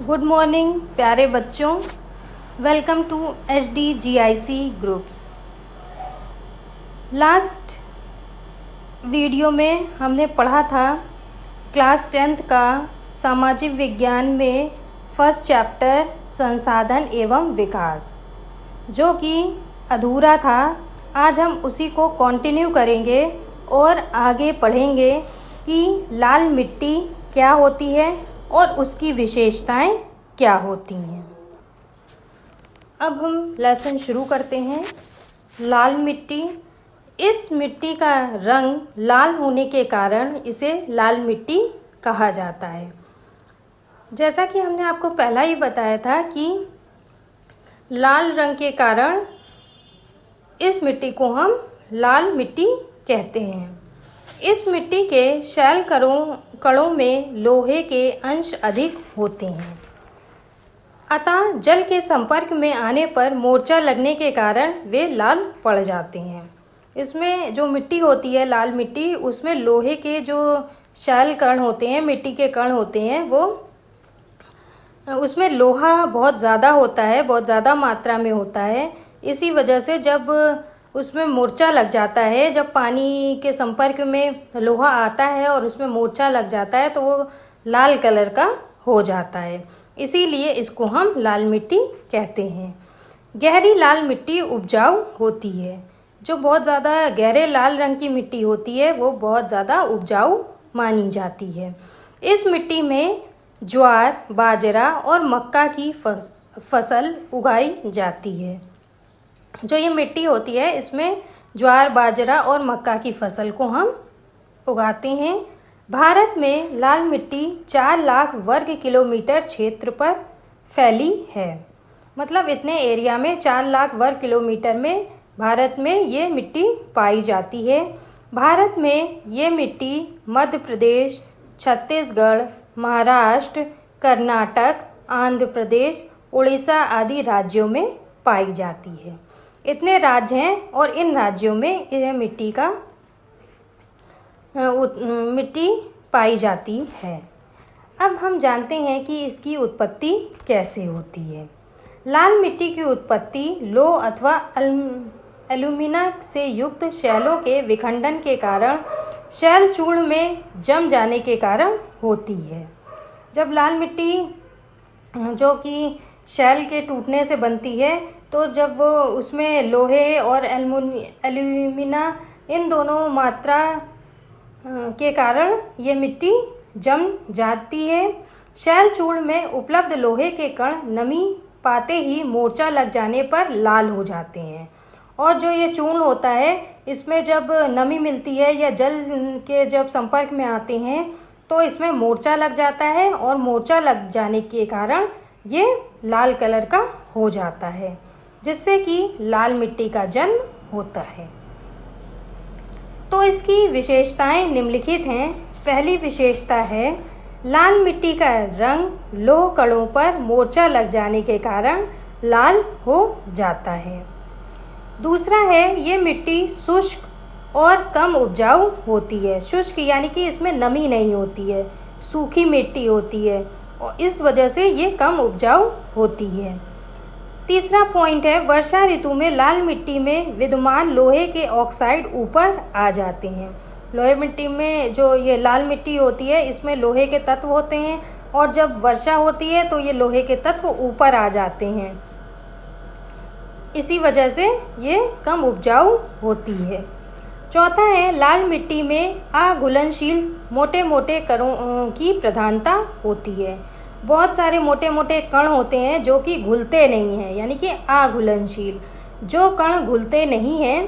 Good morning प्यारे बच्चों। Welcome to HDGIC groups. Last video में हमने पढ़ा था क्लास 10th का सामाजिक विज्ञान में फर्स्ट चैप्टर संसाधन एवं विकास, जो कि अधूरा था। आज हम उसी को कंटिन्यू करेंगे और आगे पढ़ेंगे कि लाल मिट्टी क्या होती है और उसकी विशेषताएं क्या होती हैं। अब हम लेसन शुरू करते हैं। लाल मिट्टी, इस मिट्टी का रंग लाल होने के कारण इसे लाल मिट्टी कहा जाता है। जैसा कि हमने आपको पहला ही बताया था कि लाल रंग के कारण इस मिट्टी को हम लाल मिट्टी कहते हैं। इस मिट्टी के शैल कणों में लोहे के अंश अधिक होते हैं, अतः जल के संपर्क में आने पर मोर्चा लगने के कारण वे लाल पड़ जाते हैं। इसमें जो मिट्टी होती है लाल मिट्टी, उसमें लोहे के जो शैल कण होते हैं, मिट्टी के कण होते हैं, वो उसमें लोहा बहुत ज़्यादा होता है, बहुत ज़्यादा मात्रा में होता है। इसी वजह से जब उसमें मोर्चा लग जाता है, जब पानी के संपर्क में लोहा आता है और उसमें मोर्चा लग जाता है, तो वो लाल कलर का हो जाता है। इसीलिए इसको हम लाल मिट्टी कहते हैं। गहरी लाल मिट्टी उपजाऊ होती है। जो बहुत ज़्यादा गहरे लाल रंग की मिट्टी होती है वो बहुत ज़्यादा उपजाऊ मानी जाती है। इस मिट्टी में ज्वार, बाजरा और मक्का की फसल उगाई जाती है। जो ये मिट्टी होती है इसमें ज्वार, बाजरा और मक्का की फसल को हम उगाते हैं। भारत में लाल मिट्टी 4 लाख वर्ग किलोमीटर क्षेत्र पर फैली है। मतलब इतने एरिया में 4 लाख वर्ग किलोमीटर में भारत में ये मिट्टी पाई जाती है। भारत में ये मिट्टी मध्य प्रदेश, छत्तीसगढ़, महाराष्ट्र, कर्नाटक, आंध्र प्रदेश, उड़ीसा आदि राज्यों में पाई जाती है। इतने राज्य हैं और इन राज्यों में यह मिट्टी पाई जाती है। अब हम जानते हैं कि इसकी उत्पत्ति कैसे होती है। लाल मिट्टी की उत्पत्ति लोह अथवा एल्यूमिना से युक्त शैलों के विखंडन के कारण शैल चूर्ण में जम जाने के कारण होती है। जब लाल मिट्टी जो कि शैल के टूटने से बनती है, तो जब वो उसमें लोहे और एल्यूमिना इन दोनों मात्रा के कारण ये मिट्टी जम जाती है। शैल चूर्ण में उपलब्ध लोहे के कण नमी पाते ही मोर्चा लग जाने पर लाल हो जाते हैं। और जो ये चूर्ण होता है इसमें जब नमी मिलती है या जल के जब संपर्क में आते हैं तो इसमें मोर्चा लग जाता है और मोर्चा लग जाने के कारण ये लाल कलर का हो जाता है, जिससे कि लाल मिट्टी का जन्म होता है। तो इसकी विशेषताएं निम्नलिखित हैं। पहली विशेषता है लाल मिट्टी का रंग लोह कणों पर मोर्चा लग जाने के कारण लाल हो जाता है। दूसरा है ये मिट्टी शुष्क और कम उपजाऊ होती है। शुष्क यानी कि इसमें नमी नहीं होती है, सूखी मिट्टी होती है और इस वजह से ये कम उपजाऊ होती है। तीसरा पॉइंट है वर्षा ऋतु में लाल मिट्टी में विद्यमान लोहे के ऑक्साइड ऊपर आ जाते हैं। लोहे मिट्टी में जो ये लाल मिट्टी होती है इसमें लोहे के तत्व होते हैं और जब वर्षा होती है तो ये लोहे के तत्व ऊपर आ जाते हैं। इसी वजह से ये कम उपजाऊ होती है। चौथा है लाल मिट्टी में अघुलनशील मोटे मोटे कणों की प्रधानता होती है। बहुत सारे मोटे मोटे कण होते हैं जो कि घुलते नहीं हैं, यानी कि अघुलनशील। जो कण घुलते नहीं हैं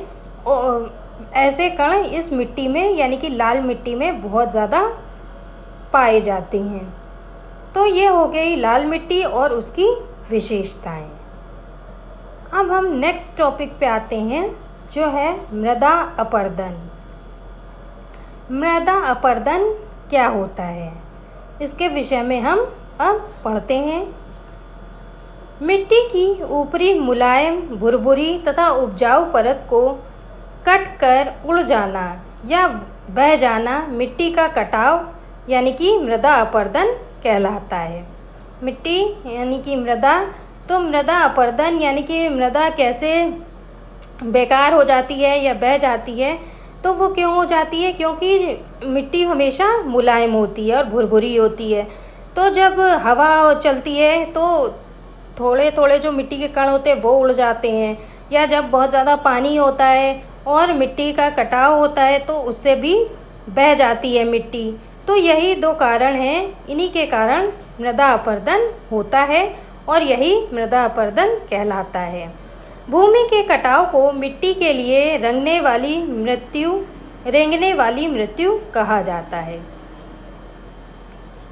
ऐसे कण इस मिट्टी में यानी कि लाल मिट्टी में बहुत ज़्यादा पाए जाते हैं। तो ये हो गई लाल मिट्टी और उसकी विशेषताएं। अब हम नेक्स्ट टॉपिक पे आते हैं जो है मृदा अपरदन। मृदा अपरदन क्या होता है, इसके विषय में हम अब पढ़ते हैं। मिट्टी की ऊपरी मुलायम, भुरभुरी तथा उपजाऊ परत को कट कर उड़ जाना या बह जाना मिट्टी का कटाव यानी कि मृदा अपरदन कहलाता है। मिट्टी यानी कि मृदा। तो मृदा अपरदन यानी कि मृदा कैसे बेकार हो जाती है या बह जाती है, तो वो क्यों हो जाती है? क्योंकि मिट्टी हमेशा मुलायम होती है और भुरभुरी होती है। तो जब हवा चलती है तो थोड़े थोड़े जो मिट्टी के कण होते हैं वो उड़ जाते हैं, या जब बहुत ज़्यादा पानी होता है और मिट्टी का कटाव होता है तो उससे भी बह जाती है मिट्टी। तो यही दो कारण हैं, इन्हीं के कारण मृदा अपरदन होता है और यही मृदा अपरदन कहलाता है। भूमि के कटाव को मिट्टी के लिए रेंगने वाली मृत्यु कहा जाता है।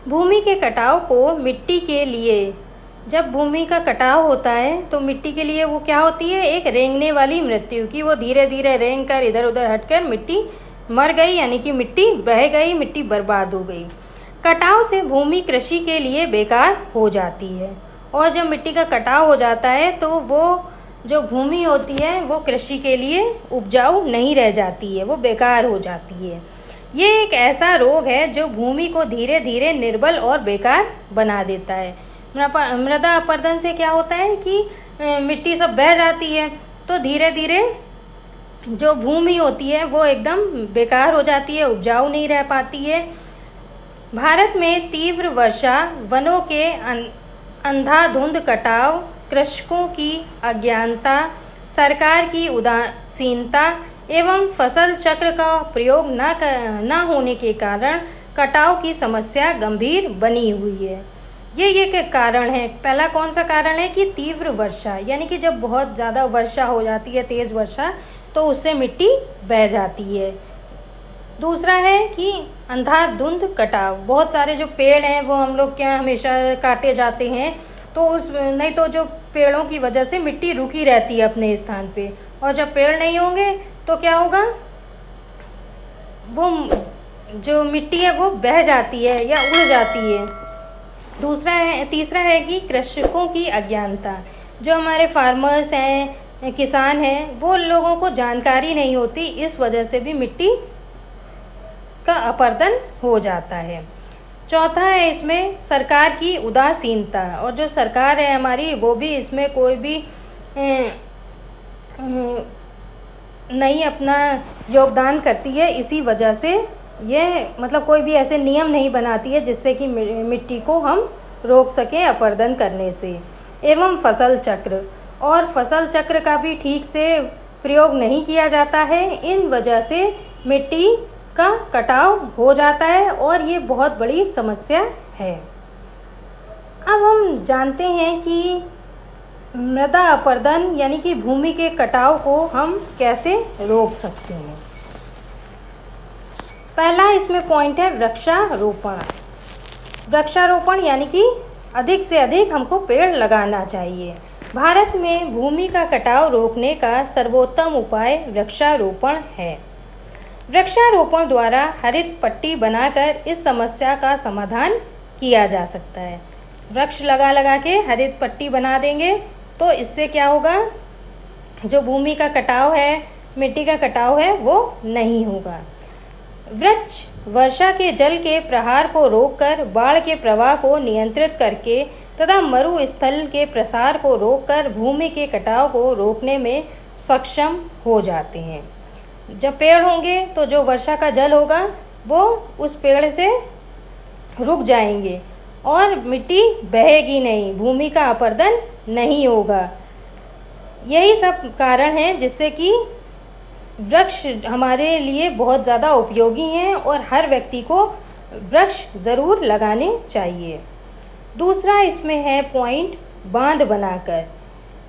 भूमि के कटाव को मिट्टी के लिए, जब भूमि का कटाव होता है तो मिट्टी के लिए वो क्या होती है? एक रेंगने वाली मृत्यु, की वो धीरे धीरे रेंग कर इधर उधर हटकर मिट्टी मर गई, यानी कि मिट्टी बह गई, मिट्टी बर्बाद हो गई। कटाव से भूमि कृषि के लिए बेकार हो जाती है, और जब मिट्टी का कटाव हो जाता है तो वो जो भूमि होती है वो कृषि के लिए उपजाऊ नहीं रह जाती है, वो बेकार हो जाती है। ये एक ऐसा रोग है जो भूमि को धीरे धीरे निर्बल और बेकार बना देता है। मृदा अपरदन से क्या होता है कि मिट्टी सब बह जाती है, तो धीरे धीरे जो भूमि होती है वो एकदम बेकार हो जाती है, उपजाऊ नहीं रह पाती है। भारत में तीव्र वर्षा, वनों के अंधाधुंध कटाव, कृषकों की अज्ञानता, सरकार की उदासीनता एवं फसल चक्र का प्रयोग न होने के कारण कटाव की समस्या गंभीर बनी हुई है। ये एक कारण है। पहला कौन सा कारण है कि तीव्र वर्षा, यानी कि जब बहुत ज़्यादा वर्षा हो जाती है, तेज़ वर्षा, तो उससे मिट्टी बह जाती है। दूसरा है कि अंधाधुंध कटाव, बहुत सारे जो पेड़ हैं वो हम लोग क्या हमेशा काटे जाते हैं, तो नहीं तो जो पेड़ों की वजह से मिट्टी रुकी रहती है अपने स्थान पे, और जब पेड़ नहीं होंगे तो क्या होगा? वो जो मिट्टी है वो बह जाती है या उड़ जाती है। तीसरा है कि कृषकों की अज्ञानता, जो हमारे फार्मर्स हैं, किसान हैं, वो लोगों को जानकारी नहीं होती, इस वजह से भी मिट्टी का अपरदन हो जाता है। चौथा है इसमें सरकार की उदासीनता, और जो सरकार है हमारी वो भी इसमें कोई भी नहीं अपना योगदान करती है, इसी वजह से ये मतलब कोई भी ऐसे नियम नहीं बनाती है जिससे कि मिट्टी को हम रोक सकें अपरदन करने से। एवं फसल चक्र का भी ठीक से प्रयोग नहीं किया जाता है, इन वजह से मिट्टी का कटाव हो जाता है और ये बहुत बड़ी समस्या है। अब हम जानते हैं कि मृदा अपरदन यानी कि भूमि के कटाव को हम कैसे रोक सकते हैं। पहला इसमें पॉइंट है वृक्षारोपण। वृक्षारोपण यानी कि अधिक से अधिक हमको पेड़ लगाना चाहिए। भारत में भूमि का कटाव रोकने का सर्वोत्तम उपाय वृक्षारोपण है। वृक्षारोपण द्वारा हरित पट्टी बनाकर इस समस्या का समाधान किया जा सकता है। वृक्ष लगा के हरित पट्टी बना देंगे तो इससे क्या होगा? जो भूमि का कटाव है, मिट्टी का कटाव है, वो नहीं होगा। वृक्ष वर्षा के जल के प्रहार को रोककर बाढ़ के प्रवाह को नियंत्रित करके तथा मरुस्थल के प्रसार को रोककर भूमि के कटाव को रोकने में सक्षम हो जाते हैं। जब पेड़ होंगे तो जो वर्षा का जल होगा वो उस पेड़ से रुक जाएंगे और मिट्टी बहेगी नहीं, भूमि का अपरदन नहीं होगा। यही सब कारण हैं जिससे कि वृक्ष हमारे लिए बहुत ज़्यादा उपयोगी हैं और हर व्यक्ति को वृक्ष ज़रूर लगाने चाहिए। दूसरा इसमें है पॉइंट बांध बनाकर।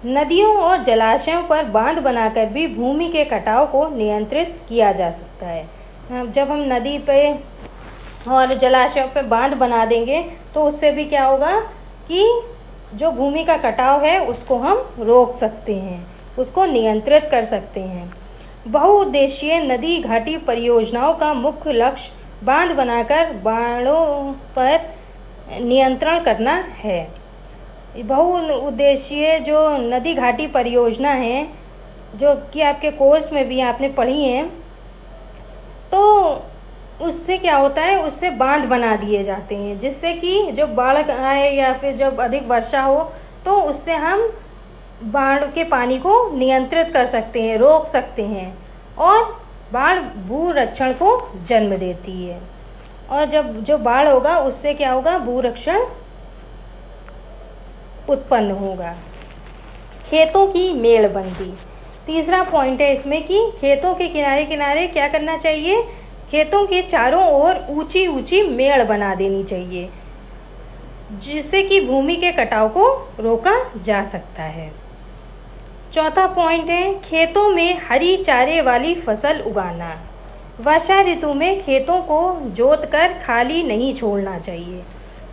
नदियों और जलाशयों पर बांध बनाकर भी भूमि के कटाव को नियंत्रित किया जा सकता है। जब हम नदी पे और जलाशयों पे बांध बना देंगे तो उससे भी क्या होगा कि जो भूमि का कटाव है उसको हम रोक सकते हैं, उसको नियंत्रित कर सकते हैं। बहुउद्देशीय नदी घाटी परियोजनाओं का मुख्य लक्ष्य बांध बनाकर बाढ़ों पर नियंत्रण करना है। बहुउद्देशीय जो नदी घाटी परियोजना है, जो कि आपके कोर्स में भी आपने पढ़ी हैं, तो उससे क्या होता है, उससे बांध बना दिए जाते हैं, जिससे कि जब बाढ़ आए या फिर जब अधिक वर्षा हो तो उससे हम बाढ़ के पानी को नियंत्रित कर सकते हैं, रोक सकते हैं। और बाढ़ भूरक्षण को जन्म देती है। और जब जो बाढ़ होगा उससे क्या होगा, भूरक्षण उत्पन्न होगा। खेतों की मेड़बंदी, तीसरा पॉइंट है इसमें कि खेतों के किनारे किनारे क्या करना चाहिए, खेतों के चारों ओर ऊंची ऊंची मेड़ बना देनी चाहिए, जिससे कि भूमि के कटाव को रोका जा सकता है। चौथा पॉइंट है खेतों में हरी चारे वाली फसल उगाना। वर्षा ऋतु में खेतों को जोतकर खाली नहीं छोड़ना चाहिए।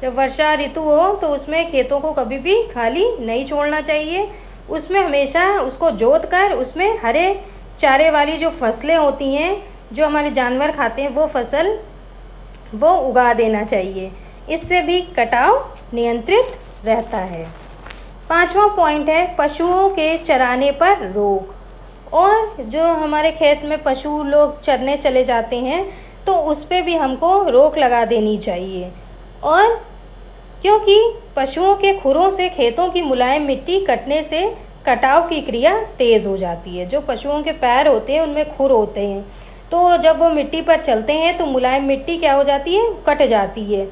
जब वर्षा ऋतु हो तो उसमें खेतों को कभी भी खाली नहीं छोड़ना चाहिए, उसमें हमेशा उसको जोतकर उसमें हरे चारे वाली जो फसलें होती हैं, जो हमारे जानवर खाते हैं, वो फसल वो उगा देना चाहिए। इससे भी कटाव नियंत्रित रहता है। पांचवा पॉइंट है पशुओं के चराने पर रोक। और जो हमारे खेत में पशु लोग चरने चले जाते हैं तो उस पर भी हमको रोक लगा देनी चाहिए। और क्योंकि पशुओं के खुरों से खेतों की मुलायम मिट्टी कटने से कटाव की क्रिया तेज़ हो जाती है। जो पशुओं के पैर होते हैं उनमें खुर होते हैं, तो जब वो मिट्टी पर चलते हैं तो मुलायम मिट्टी क्या हो जाती है, कट जाती है।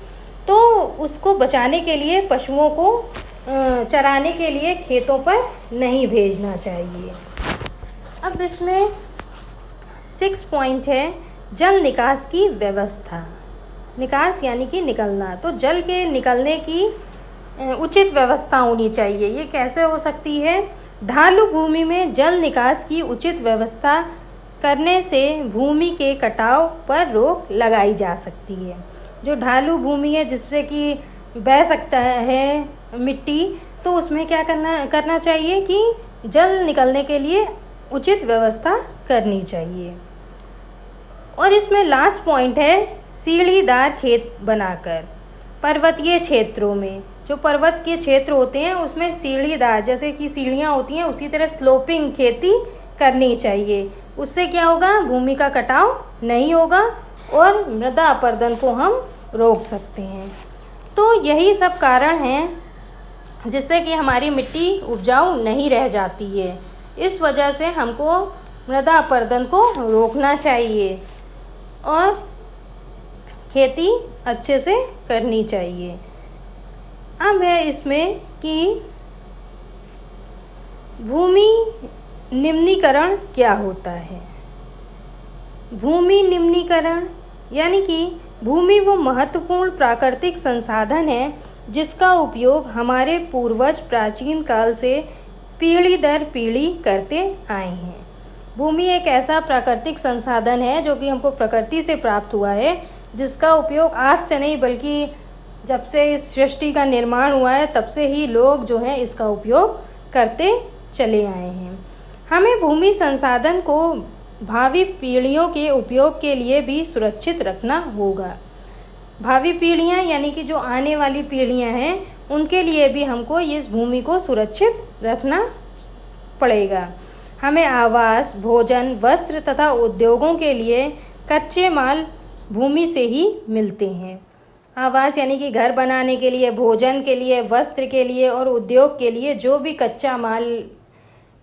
तो उसको बचाने के लिए पशुओं को चराने के लिए खेतों पर नहीं भेजना चाहिए। अब इसमें 6 पॉइंट है जल निकास की व्यवस्था। निकास यानी कि निकलना, तो जल के निकलने की उचित व्यवस्था होनी चाहिए। ये कैसे हो सकती है, ढालू भूमि में जल निकास की उचित व्यवस्था करने से भूमि के कटाव पर रोक लगाई जा सकती है। जो ढालू भूमि है जिससे कि बह सकता है मिट्टी, तो उसमें क्या करना चाहिए कि जल निकलने के लिए उचित व्यवस्था करनी चाहिए। और इसमें लास्ट पॉइंट है सीढ़ीदार खेत बनाकर। पर्वतीय क्षेत्रों में, जो पर्वत के क्षेत्र होते हैं उसमें सीढ़ीदार, जैसे कि सीढ़ियाँ होती हैं उसी तरह स्लोपिंग खेती करनी चाहिए। उससे क्या होगा, भूमि का कटाव नहीं होगा और मृदा अपरदन को हम रोक सकते हैं। तो यही सब कारण हैं जिससे कि हमारी मिट्टी उपजाऊ नहीं रह जाती है। इस वजह से हमको मृदा अपरदन को रोकना चाहिए और खेती अच्छे से करनी चाहिए। अब है इसमें कि भूमि निम्नीकरण क्या होता है। भूमि निम्नीकरण यानी कि भूमि वो महत्वपूर्ण प्राकृतिक संसाधन है जिसका उपयोग हमारे पूर्वज प्राचीन काल से पीढ़ी दर पीढ़ी करते आए हैं। भूमि एक ऐसा प्राकृतिक संसाधन है जो कि हमको प्रकृति से प्राप्त हुआ है, जिसका उपयोग आज से नहीं बल्कि जब से इस सृष्टि का निर्माण हुआ है तब से ही लोग जो हैं इसका उपयोग करते चले आए हैं। हमें भूमि संसाधन को भावी पीढ़ियों के उपयोग के लिए भी सुरक्षित रखना होगा। भावी पीढ़ियां यानी कि जो आने वाली पीढ़ियां हैं उनके लिए भी हमको इस भूमि को सुरक्षित रखना पड़ेगा। हमें आवास, भोजन, वस्त्र तथा उद्योगों के लिए कच्चे माल भूमि से ही मिलते हैं। आवास यानी कि घर बनाने के लिए, भोजन के लिए, वस्त्र के लिए और उद्योग के लिए जो भी कच्चा माल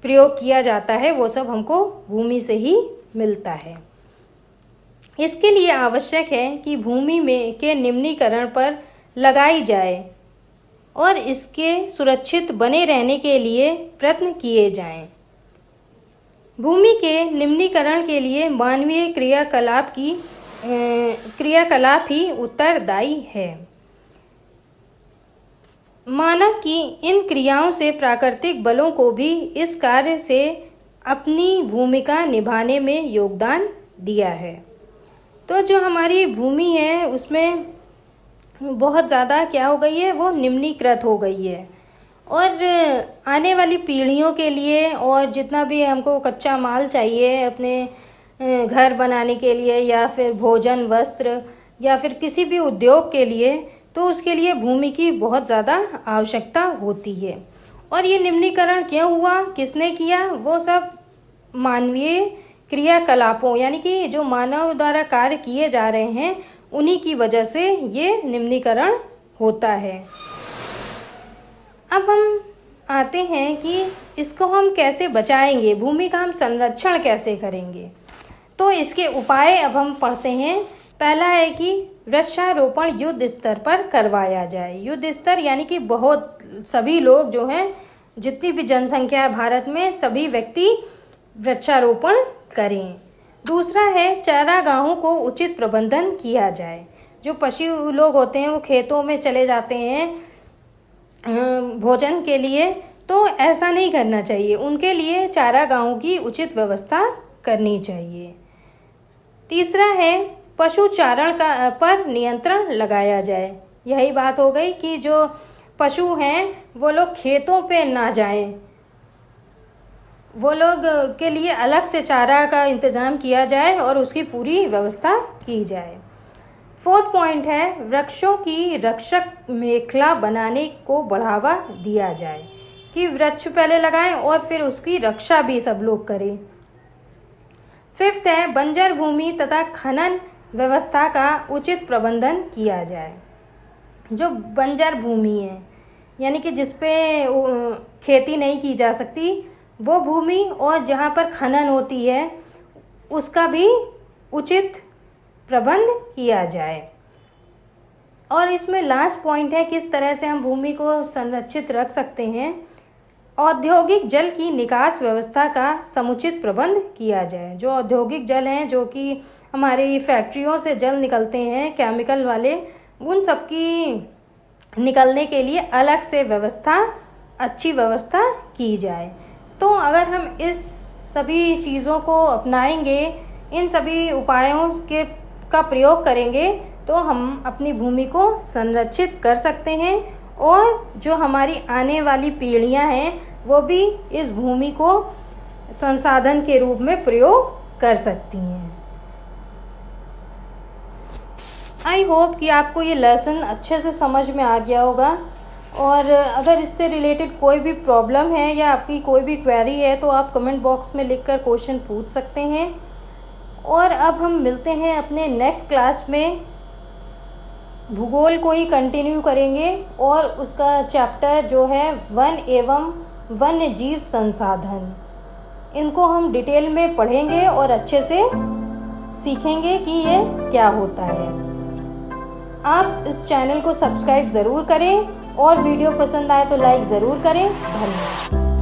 प्रयोग किया जाता है वो सब हमको भूमि से ही मिलता है। इसके लिए आवश्यक है कि भूमि में के निम्नीकरण पर लगाई जाए और इसके सुरक्षित बने रहने के लिए प्रयत्न किए जाएं। भूमि के निम्नीकरण के लिए मानवीय क्रियाकलाप ही उत्तरदायी है। मानव की इन क्रियाओं से प्राकृतिक बलों को भी इस कार्य से अपनी भूमिका निभाने में योगदान दिया है। तो जो हमारी भूमि है उसमें बहुत ज़्यादा क्या हो गई है, वो निम्नीकृत हो गई है और आने वाली पीढ़ियों के लिए और जितना भी हमको कच्चा माल चाहिए अपने घर बनाने के लिए या फिर भोजन, वस्त्र या फिर किसी भी उद्योग के लिए, तो उसके लिए भूमि की बहुत ज़्यादा आवश्यकता होती है। और ये निम्नीकरण क्यों हुआ, किसने किया, वो सब मानवीय क्रियाकलापों यानी कि जो मानव द्वारा कार्य किए जा रहे हैं उन्हीं की वजह से ये निम्नीकरण होता है। अब हम आते हैं कि इसको हम कैसे बचाएंगे, भूमि का हम संरक्षण कैसे करेंगे। तो इसके उपाय अब हम पढ़ते हैं। पहला है कि वृक्षारोपण युद्ध स्तर पर करवाया जाए। युद्ध स्तर यानी कि बहुत सभी लोग जो हैं, जितनी भी जनसंख्या है भारत में, सभी व्यक्ति वृक्षारोपण करें। दूसरा है चारागाहों को उचित प्रबंधन किया जाए। जो पशु लोग होते हैं वो खेतों में चले जाते हैं भोजन के लिए, तो ऐसा नहीं करना चाहिए। उनके लिए चारागाहों की उचित व्यवस्था करनी चाहिए। तीसरा है पशु चारण पर नियंत्रण लगाया जाए। यही बात हो गई कि जो पशु हैं वो लोग खेतों पे ना जाएं, वो लोग के लिए अलग से चारा का इंतज़ाम किया जाए और उसकी पूरी व्यवस्था की जाए। फोर्थ पॉइंट है वृक्षों की रक्षक मेखला बनाने को बढ़ावा दिया जाए, कि वृक्ष पहले लगाएं और फिर उसकी रक्षा भी सब लोग करें। फिफ्थ है बंजर भूमि तथा खनन व्यवस्था का उचित प्रबंधन किया जाए। जो बंजर भूमि है यानी कि जिस पे खेती नहीं की जा सकती वो भूमि, और जहाँ पर खनन होती है उसका भी उचित प्रबंध किया जाए। और इसमें लास्ट पॉइंट है किस तरह से हम भूमि को संरक्षित रख सकते हैं। औद्योगिक जल की निकास व्यवस्था का समुचित प्रबंध किया जाए। जो औद्योगिक जल हैं, जो कि हमारी फैक्ट्रियों से जल निकलते हैं केमिकल वाले, उन सब की निकलने के लिए अलग से अच्छी व्यवस्था की जाए। तो अगर हम इस सभी चीज़ों को अपनाएंगे, इन सभी उपायों का प्रयोग करेंगे, तो हम अपनी भूमि को संरक्षित कर सकते हैं और जो हमारी आने वाली पीढ़ियां हैं वो भी इस भूमि को संसाधन के रूप में प्रयोग कर सकती हैं। आई होप कि आपको ये लेसन अच्छे से समझ में आ गया होगा, और अगर इससे रिलेटेड कोई भी प्रॉब्लम है या आपकी कोई भी क्वेरी है तो आप कमेंट बॉक्स में लिखकर क्वेश्चन पूछ सकते हैं। और अब हम मिलते हैं अपने नेक्स्ट क्लास में, भूगोल को ही कंटिन्यू करेंगे और उसका चैप्टर जो है वन एवं वन्य जीव संसाधन, इनको हम डिटेल में पढ़ेंगे और अच्छे से सीखेंगे कि ये क्या होता है। आप इस चैनल को सब्सक्राइब ज़रूर करें और वीडियो पसंद आए तो लाइक ज़रूर करें। धन्यवाद।